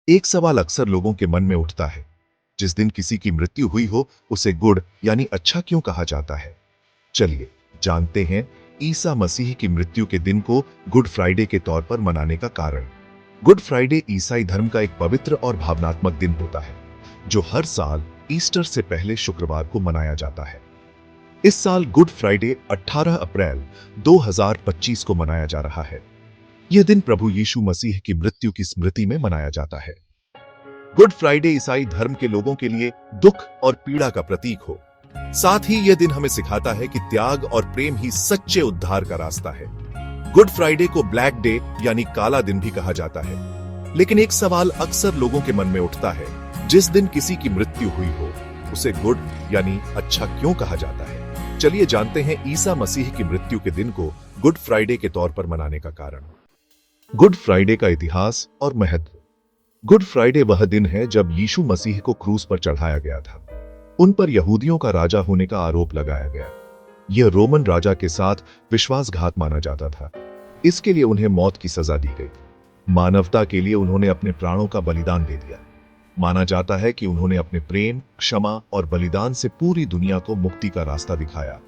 एक सवाल अक्सर लोगों के मन में उठता है, जिस दिन किसी की मृत्यु हुई हो उसे गुड यानी अच्छा क्यों कहा जाता है। चलिए जानते हैं ईसा मसीह की मृत्यु के दिन को गुड फ्राइडे के तौर पर मनाने का कारण। गुड फ्राइडे ईसाई धर्म का एक पवित्र और भावनात्मक दिन होता है, जो हर साल ईस्टर से पहले शुक्रवार को मनाया जाता है। इस साल गुड फ्राइडे 18 अप्रैल 2025 को मनाया जा रहा है। यह दिन प्रभु यीशु मसीह की मृत्यु की स्मृति में मनाया जाता है। गुड फ्राइडे ईसाई धर्म के लोगों के लिए दुख और पीड़ा का प्रतीक हो। साथ ही यह दिन हमें सिखाता है कि त्याग और प्रेम ही सच्चे उद्धार का रास्ता है। गुड फ्राइडे को ब्लैक डे यानी काला दिन भी कहा जाता है। लेकिन एक सवाल अक्सर लोगों के मन में उठता है, जिस दिन किसी की मृत्यु हुई हो उसे गुड यानी अच्छा क्यों कहा जाता है। चलिए जानते हैं ईसा मसीह की मृत्यु के दिन को गुड फ्राइडे के तौर पर मनाने का कारण। गुड फ्राइडे का इतिहास और महत्व। गुड फ्राइडे वह दिन है जब यीशु मसीह को क्रूस पर चढ़ाया गया था। उन पर यहूदियों का राजा होने का आरोप लगाया गया। यह रोमन राजा के साथ विश्वासघात माना जाता था। इसके लिए उन्हें मौत की सजा दी गई। मानवता के लिए उन्होंने अपने प्राणों का बलिदान दे दिया। माना जाता है कि उन्होंने अपने प्रेम, क्षमा और बलिदान से पूरी दुनिया को मुक्ति का रास्ता दिखाया।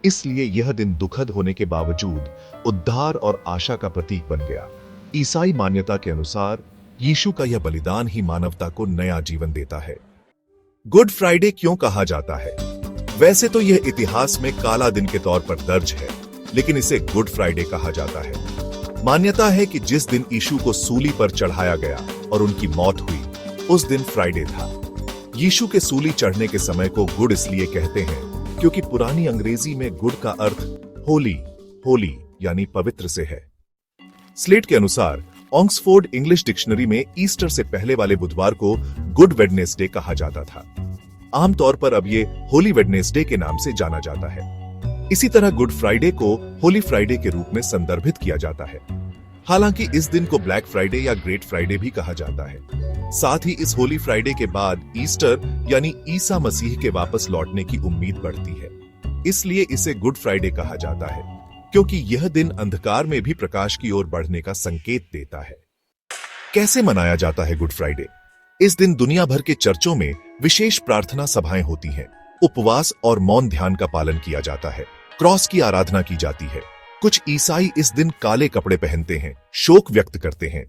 इसलिए यह दिन दुखद होने के बावजूद उद्धार और आशा का प्रतीक बन गया। ईसाई मान्यता के अनुसार यीशु का यह बलिदान ही मानवता को नया जीवन देता है। गुड फ्राइडे क्यों कहा जाता है? वैसे तो यह इतिहास में काला दिन के तौर पर दर्ज है, लेकिन इसे गुड फ्राइडे कहा जाता है। मान्यता है कि जिस दिन यीशु को सूली पर चढ़ाया गया और उनकी मौत हुई, उस दिन फ्राइडे था। यीशु के सूली चढ़ने के समय को गुड इसलिए कहते हैं क्योंकि पुरानी अंग्रेजी में गुड का अर्थ होली यानी पवित्र से है। स्लेट के अनुसार ऑक्सफोर्ड इंग्लिश डिक्शनरी में ईस्टर से पहले वाले बुधवार को गुड वेडनेसडे कहा जाता था। आमतौर पर अब ये होली वेडनेसडे के नाम से जाना जाता है। इसी तरह गुड फ्राइडे को होली फ्राइडे के रूप में संदर्भित किया जाता है। हालांकि इस दिन को ब्लैक फ्राइडे या ग्रेट फ्राइडे भी कहा जाता है। साथ ही इस होली फ्राइडे के बाद ईस्टर यानी ईसा मसीह के वापस लौटने की उम्मीद बढ़ती है। इसलिए इसे गुड फ्राइडे कहा जाता है, क्योंकि यह दिन अंधकार में भी प्रकाश की ओर बढ़ने का संकेत देता है। कैसे मनाया जाता है गुड फ्राइडे? इस दिन दुनिया भर के चर्चों में विशेष प्रार्थना सभाएं होती हैं, उपवास और मौन ध्यान का पालन किया जाता है, क्रॉस की आराधना की जाती है। कुछ ईसाई इस दिन काले कपड़े पहनते हैं, शोक व्यक्त करते हैं